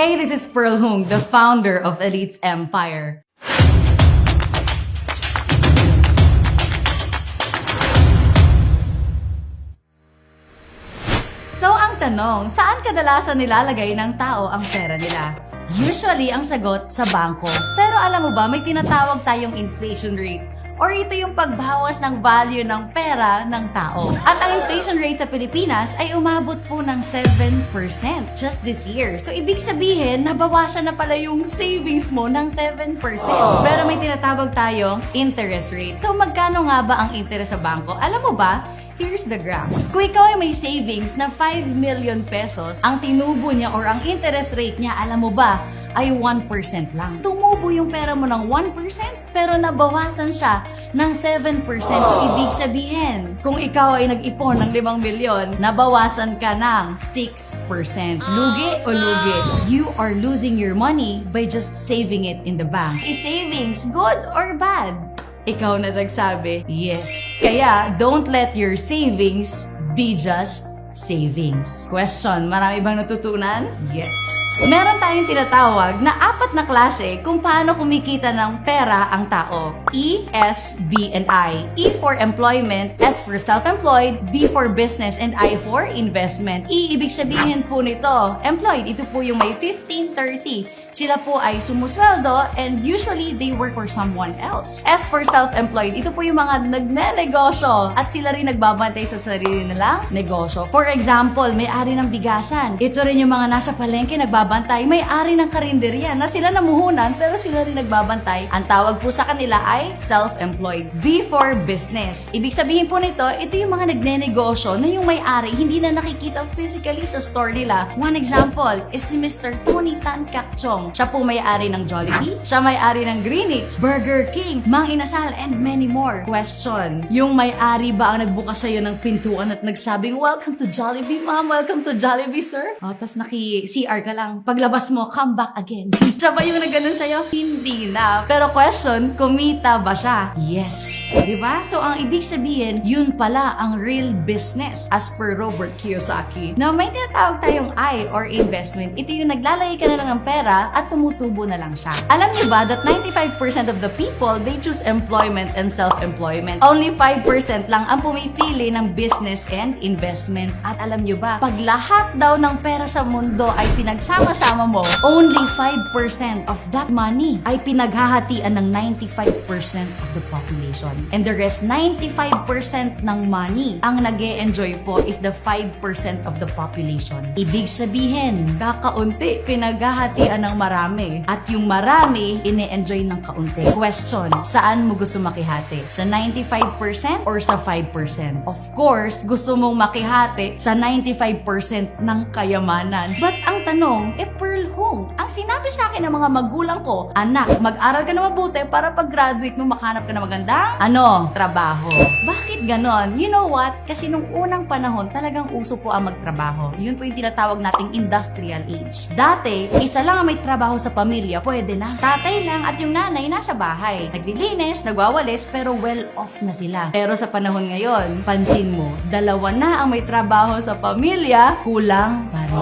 Hey, this is Pearl Hung, the founder of Elites Empire. So, ang tanong, saan kadalasan nilalagay ng tao ang pera nila? Usually, ang sagot sa bangko. Pero alam mo ba, may tinatawag tayong inflation rate. Or ito yung pagbawas ng value ng pera ng tao. At ang inflation rate sa Pilipinas ay umabot po ng 7% just this year. So, ibig sabihin, nabawasan na pala yung savings mo ng 7%. Pero may tinatawag tayong interest rate. So, magkano nga ba ang interest sa bangko? Alam mo ba? Here's the graph. Kung ikaw ay may savings na 5 million pesos, ang tinubo niya or ang interest rate niya, alam mo ba, ay 1% lang. Tumubo yung pera mo ng 1%, pero nabawasan siya ng 7%. So, ibig sabihin, kung ikaw ay nag-ipon ng 5 milyon, nabawasan ka ng 6%. Lugi o lugi? You are losing your money by just saving it in the bank. Is savings good or bad? Ikaw na nagsabi, yes. Kaya, don't let your savings be just savings. Question, marami bang natutunan? Yes. Meron tayong tinatawag na 4 na klase kung paano kumikita ng pera ang tao. E, S, B, and I. E for employment, S for self-employed, B for business, and I for investment. E, ibig sabihin po nito, employed, ito po yung may 15-30. Sila po ay sumusweldo and usually they work for someone else. S for self-employed, ito po yung mga nagne-negosyo at sila rin nagbabantay sa sarili nilang negosyo. For example, may-ari ng bigasan. Ito rin yung mga nasa palengke nagbabantay, may-ari ng karinderya na sila namuhunan pero sila rin nagbabantay. Ang tawag po sa kanila ay self-employed. B for business. Ibig sabihin po nito, ito yung mga nagne-negosyo na yung may-ari hindi na nakikita physically sa store nila. One example is si Mr. Tony Tan Cakchong. Siya po may-ari ng Jollibee, siya may-ari ng Greenwich, Burger King, Mang Inasal, and many more. Question, yung may-ari ba ang nagbukas sa'yo ng pintuan at nagsabing, "Welcome to Jollibee, ma'am. Welcome to Jollibee, sir." O, tas naki-CR ka lang. Paglabas mo, come back again. Siya ba yung nagganon sa'yo? Hindi na. Pero question, kumita ba siya? Yes. Diba? So, ang ibig sabihin, yun pala ang real business as per Robert Kiyosaki. Now, may tinatawag tayong I or investment. Ito yung naglalagay ka na lang ng pera at tumutubo na lang siya. Alam niyo ba that 95% of the people, they choose employment and self-employment. Only 5% lang ang pumipili ng business and investment. At alam niyo ba, pag lahat daw ng pera sa mundo ay pinagsama-sama mo, only 5% of that money ay pinaghahatian ng 95% of the population. And the rest, 95% ng money, ang nag-e-enjoy po is the 5% of the population. Ibig sabihin, kakaunti pinaghahatian ng marami. At yung marami, ine-enjoy ng kaunti. Question, saan mo gusto makihati? Sa 95% or sa 5%? Of course, gusto mong makihati sa 95% ng kayamanan. But ang tanong, Pearl Hung, ang sinabi sa akin ng mga magulang ko, anak, mag-aral ka na mabuti para pag-graduate mo makahanap ka na magandang, trabaho. Bakit ganon? You know what? Kasi nung unang panahon, talagang uso po ang magtrabaho. Yun po yung tinatawag nating industrial age. Dati, isa lang ang may trabaho sa pamilya, pwede na. Tatay lang at yung nanay nasa bahay. Naglilinis, nagwawalis, pero well off na sila. Pero sa panahon ngayon, pansin mo, 2 na ang may trabaho sa pamilya, kulang pa rin.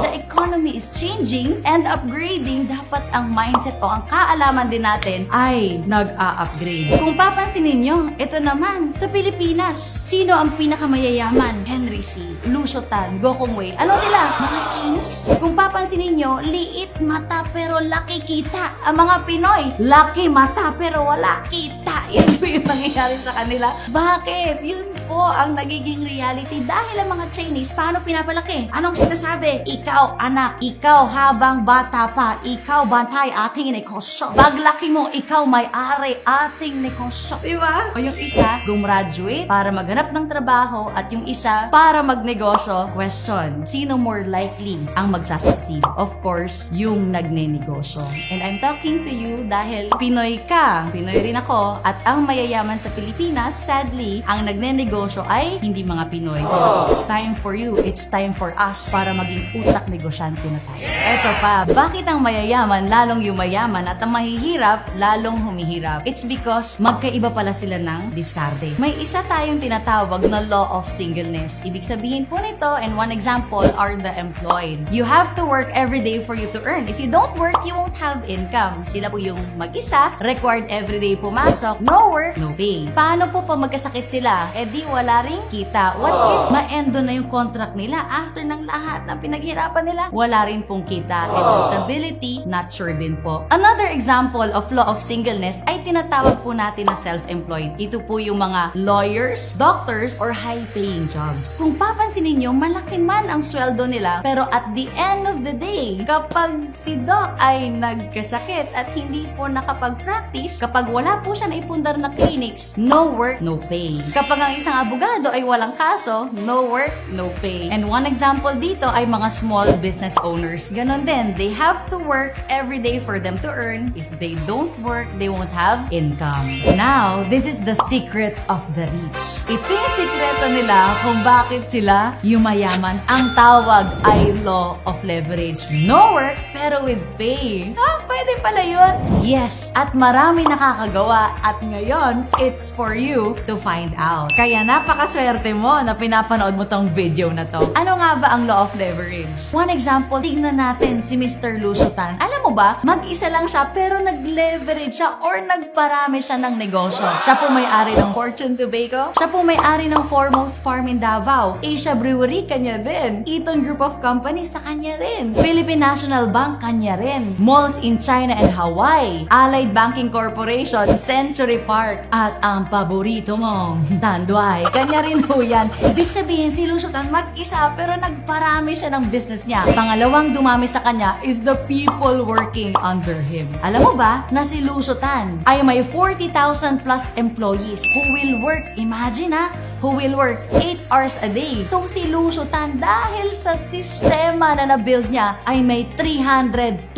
The economy is changing and upgrading. Dapat ang mindset o ang kaalaman din natin ay nag-a-upgrade. Kung papansinin nyo, ito naman, sa Pilipinas, sino ang pinakamayayaman? Henry C., Lucio Tan, Gokong Wei. Ano sila? Mga Chinese. Kung papansinin nyo, liit mata pero laki kita. Ang mga Pinoy, laki mata pero wala kita. Yan po yung nangyayari sa kanila. Bakit? Yun po ang nagiging reality dahil ang mga Chinese, paano pinapalaki? Anong sinasabi? Ikaw, anak, ikaw habang bata pa, ikaw bantay ating negosyo. Paglaki mo, ikaw may-ari ating negosyo. Diba? O yung isa, gumraduate para maghanap ng trabaho at yung isa, para magnegosyo. Question, sino more likely ang magsasucceed? Of course, yung nagne-negosyo. And I'm talking to you dahil Pinoy ka, Pinoy rin ako, at At ang mayayaman sa Pilipinas, sadly, ang nagnenegosyo ay hindi mga Pinoy. It's time for you, it's time for us para maging utak negosyante na tayo. Eto pa, bakit ang mayayaman lalong yumayaman at ang mahihirap lalong humihirap? It's because magkaiba pala sila ng diskarte. May isa tayong tinatawag na law of singleness. Ibig sabihin po nito, and one example are the employed. You have to work every day for you to earn. If you don't work, you won't have income. Sila po yung mag-isa, required everyday pumasok, no work, no pay. Paano po pag magkasakit sila? Eh di wala ring kita. What if ma-endo na yung contract nila after ng lahat ng pinaghirapan nila? Wala rin pong kita. And the stability, not sure din po. Another example of law of singleness ay tinatawag po natin na self-employed. Ito po yung mga lawyers, doctors, or high-paying jobs. Kung papansinin nyo, malaki man ang sweldo nila, pero at the end of the day, kapag si Doc ay nagkasakit at hindi po nakapag-practice, kapag wala po siya naipundar na clinics, no work, no pay. Kapag ang isang abogado ay walang kaso, no work, no pay. And one example dito ay mga small business owners. Ganon din, they have to work every day for them to earn. If they don't work, they won't have income. Now, this is the secret of the rich. Ito yung sikreto nila kung bakit sila yumayaman. Ang tawag ay law of leverage. No work, pero with pay. Pwede pala yun? Yes, at marami nakakagawa at ngayon, it's for you to find out. Kaya napakaswerte mo na pinapanood mo tong video na to. Ano nga ba ang law of leverage? One example, tignan natin si Mr. Lucio Tan. Alam mo ba, mag-isa lang siya pero nag-leverage siya or nagparami siya ng negosyo. Siya po may-ari ng Fortune Tobacco. Siya po may-ari ng Foremost Farm in Davao. Asia Brewery, kanya din. Eaton Group of Companies, sa kanya rin. Philippine National Bank, kanya rin. Malls in China and Hawaii. Allied Banking Corporation, Century Park. At ang paborito mong Tanduay, kanya rin po yan. Ibig sabihin, si Lucio Tan mag-isa pero nagparami siya ng business niya. Pangalawang dumami sa kanya is the people working under him. Alam mo ba na si Lucio Tan ay may 40,000 plus employees who will work, imagine who will work 8 hours a day. So si Lucio Tan, dahil sa sistema na na-build niya, ay may 320,000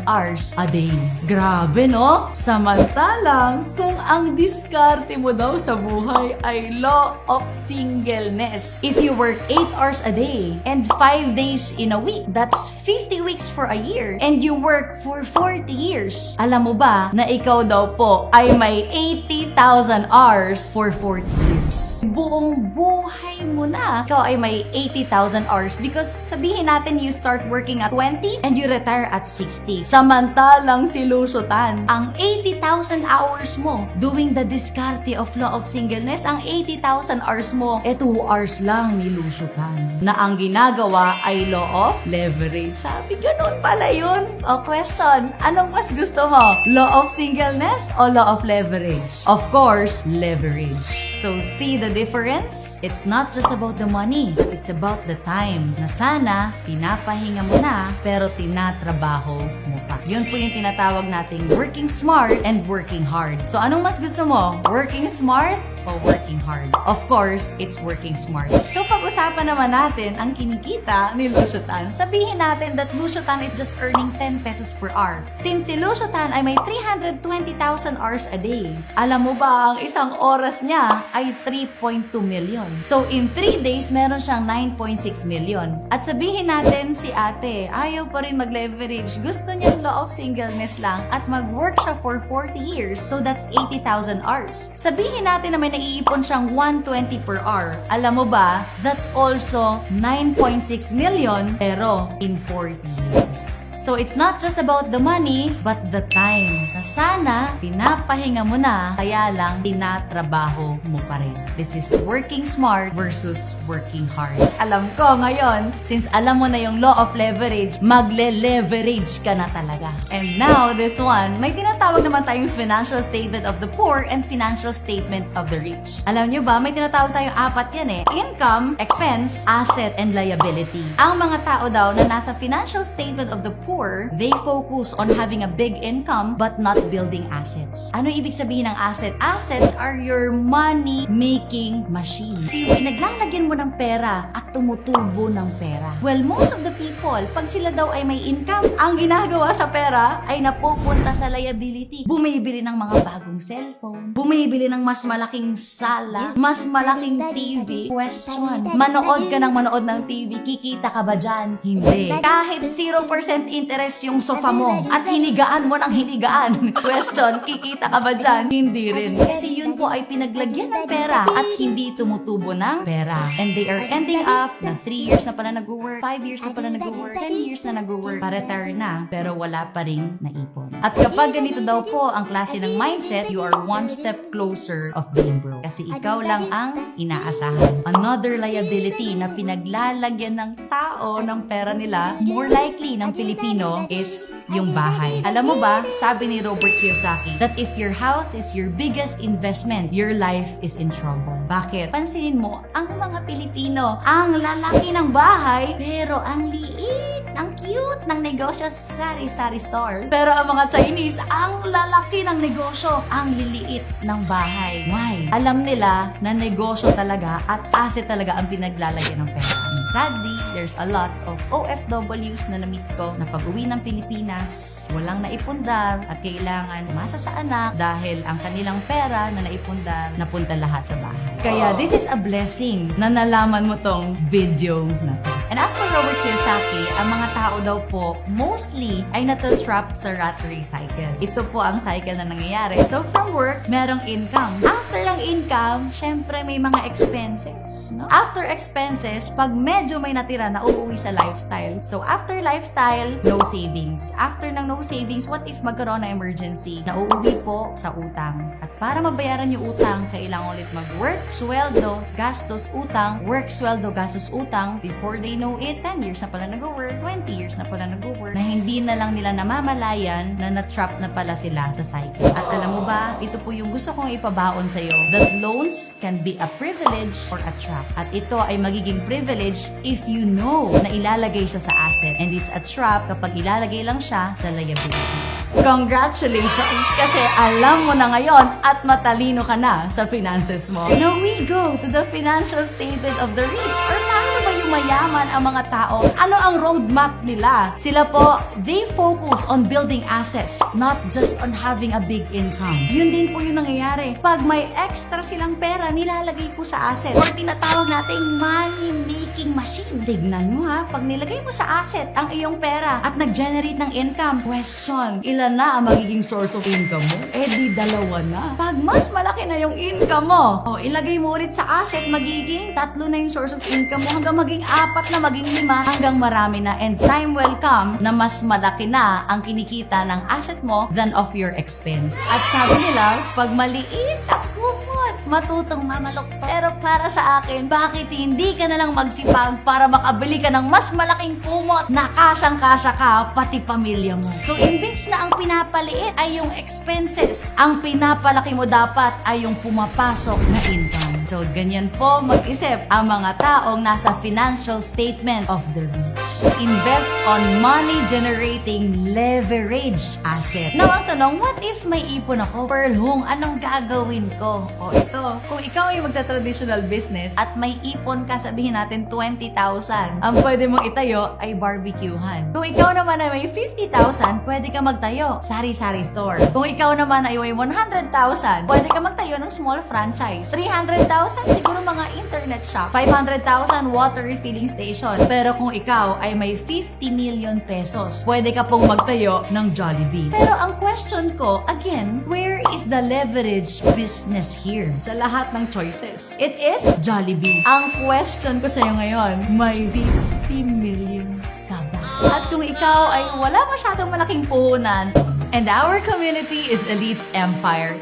hours a day. Grabe, no? Samantalang, kung ang diskarte mo daw sa buhay ay law of singleness. If you work 8 hours a day and 5 days in a week, that's 50 weeks for a year. And you work for 40 years. Alam mo ba na ikaw daw po ay may 80,000 hours for 40 years? Buong buhay mo na. Ikaw ay may 80,000 hours because sabihin natin you start working at 20 and you retire at 60. Samantalang si Lucio Tan, ang 80,000 hours mo doing the diskarte of law of singleness, ang 80,000 hours mo, 2 hours lang ni Lucio Tan. Na ang ginagawa ay law of leverage. Sabi, ganun pala yun. O question, anong mas gusto mo? Law of singleness o law of leverage? Of course, leverage. So, see the difference? It's not just about the money. It's about the time na sana pinapahinga mo na pero tinatrabaho mo pa. Yun po yung tinatawag nating working smart and working hard. So, anong mas gusto mo? Working smart o working hard? Of course, it's working smart. So, pag-usapan naman natin ang kinikita ni Lucio Tan. Sabihin natin that Lucio Tan is just earning 10 pesos per hour. Since si Lucio Tan ay may 320,000 hours a day, alam mo ba ang isang oras niya ay 3.2 million. So, in 3 days, meron siyang 9.6 million. At sabihin natin si ate, ayaw pa rin mag-leverage. Gusto niya law of singleness lang at mag-work siya for 40 years. So, that's 80,000 hours. Sabihin natin na may naiipon siyang 120 per hour. Alam mo ba, that's also 9.6 million pero in 40 years. So, it's not just about the money, but the time. Na sana, pinapahinga mo na, kaya lang, tinatrabaho mo pa rin. This is working smart versus working hard. Alam ko ngayon, since alam mo na yung law of leverage, magle-leverage ka na talaga. And now, this one, may tinatawag naman tayong financial statement of the poor and financial statement of the rich. Alam nyo ba, may tinatawag tayong 4 yan eh. Income, expense, asset, and liability. Ang mga tao daw na nasa financial statement of the poor poor, they focus on having a big income but not building assets. Ano ibig sabihin ng asset? Assets are your money-making machine. Naglalagyan mo ng pera at tumutubo ng pera. Well, most of the people, pag sila daw ay may income, ang ginagawa sa pera ay napupunta sa liability. Bumibili ng mga bagong cellphone, bumibili ng mas malaking sala, mas malaking TV. Question, manood ka ng TV, kikita ka ba dyan? Hindi. Kahit 0% interest yung sofa mo at hinigaan mo ng hinigaan. Question, kikita ka ba dyan? Hindi rin. Kasi yun po ay pinaglagyan ng pera at hindi tumutubo ng pera. And they are ending up na 3 years na pala nag-work, 5 years na pala nag-work, 10 years na nag-work, pa-retire na, pero wala pa rin naipon. At kapag ganito daw po ang klase ng mindset, you are one step closer of being broke. Kasi ikaw lang ang inaasahan. Another liability na pinaglalagyan ng tao ng pera nila, more likely ng Pilipino, is yung bahay. Alam mo ba, sabi ni Robert Kiyosaki, that if your house is your biggest investment, your life is in trouble. Bakit? Pansinin mo, ang mga Pilipino, ang lalaki ng bahay, pero ang liit, ang cute ng negosyo sa sari-sari store. Pero ang mga Chinese, ang lalaki ng negosyo, ang liliit ng bahay. Why? Alam nila na negosyo talaga at asset talaga ang pinaglalagyan ng pera. And sadly, there's a lot of OFWs na na-meet ko na pag-uwi ng Pilipinas, walang naipundar at kailangan umasa sa anak dahil ang kanilang pera na naipundar napunta lahat sa bahay. Kaya this is a blessing na nalaman mo tong video na to. And as for Robert Kiyosaki, ang mga tao daw po mostly ay natatrap sa rat race cycle. Ito po ang cycle na nangyayari. So from work, merong income. After ng income, syempre may mga expenses. No? After expenses, pag medyo may natira na uuwi sa lifestyle. So after lifestyle, no savings. After ng no savings, what if magkaroon na emergency? Nauuwi po sa utang. At para mabayaran yung utang, kailangan ulit mag-work, sweldo, gastos, utang, work, sweldo, gastos, utang. Before they know it, 10 years na pala nag-work, 20 years na pala nag-work, na hindi na lang nila namamalayan na na-trap na pala sila sa cycle. At alam mo ba, ito po yung gusto kong ipabaon sa'yo, that loans can be a privilege or a trap. At ito ay magiging privilege if you know na ilalagay siya sa asset. And it's a trap kapag ilalagay lang siya sa liabilities. Congratulations! Kasi alam mo na ngayon at matalino ka na sa finances mo. Now we go to the financial statement of the rich. Or paano ba yung mayaman ang mga tao? Ano ang roadmap nila? Sila po, they focus on building assets, not just on having a big income. Yun din po yung nangyayari. Pag may extra silang pera, nilalagay po sa asset. Or tinatawag nating money-making machine. Tignan mo ha, pag nilagay mo sa asset ang iyong pera at nag-generate ng income, question, ilan na ang magiging source of income mo? Eh di dalawa na. Pag mas malaki na yung income mo, ilagay mo ulit sa asset, magiging 3 na yung source of income mo hanggang maging 4 na, maging 5, hanggang marami na. And time will come na mas malaki na ang kinikita ng asset mo than of your expense. At sabi nila, pag maliit at kumot, matutong mamalok. Pero para sa akin, bakit hindi ka na lang magsipag para makabili ka ng mas malaking kumot na kasyang-kasya ka, pati pamilya mo? So, imbis na ang pinapaliit ay yung expenses, ang pinapalaki mo dapat ay yung pumapasok na income. So, ganyan po mag-isip ang mga taong nasa financial statement of the rich. Invest on money-generating leverage asset. Now, ang tanong, what if may ipon ako? Pearl Hung, anong gagawin ko? O ito, kung ikaw ay magta-traditional business at may ipon ka, sabihin natin 20,000, ang pwede mong itayo ay barbecuehan. Kung ikaw naman ay may 50,000, pwede ka magtayo sari-sari store. Kung ikaw naman ay may 100,000, pwede ka magtayo ng small franchise. 300,000, siguro mga internet shop. 500,000, water refilling station. Pero kung ikaw ay may 50 million pesos, pwede ka pong magtayo ng Jollibee. Pero ang question ko, again, where is the leverage business here? Sa lahat ng choices, it is Jollibee. Ang question ko sa'yo ngayon, may 50 million ka ba? At kung ikaw ay wala masyadong malaking puhunan, and our community is Elite's Empire,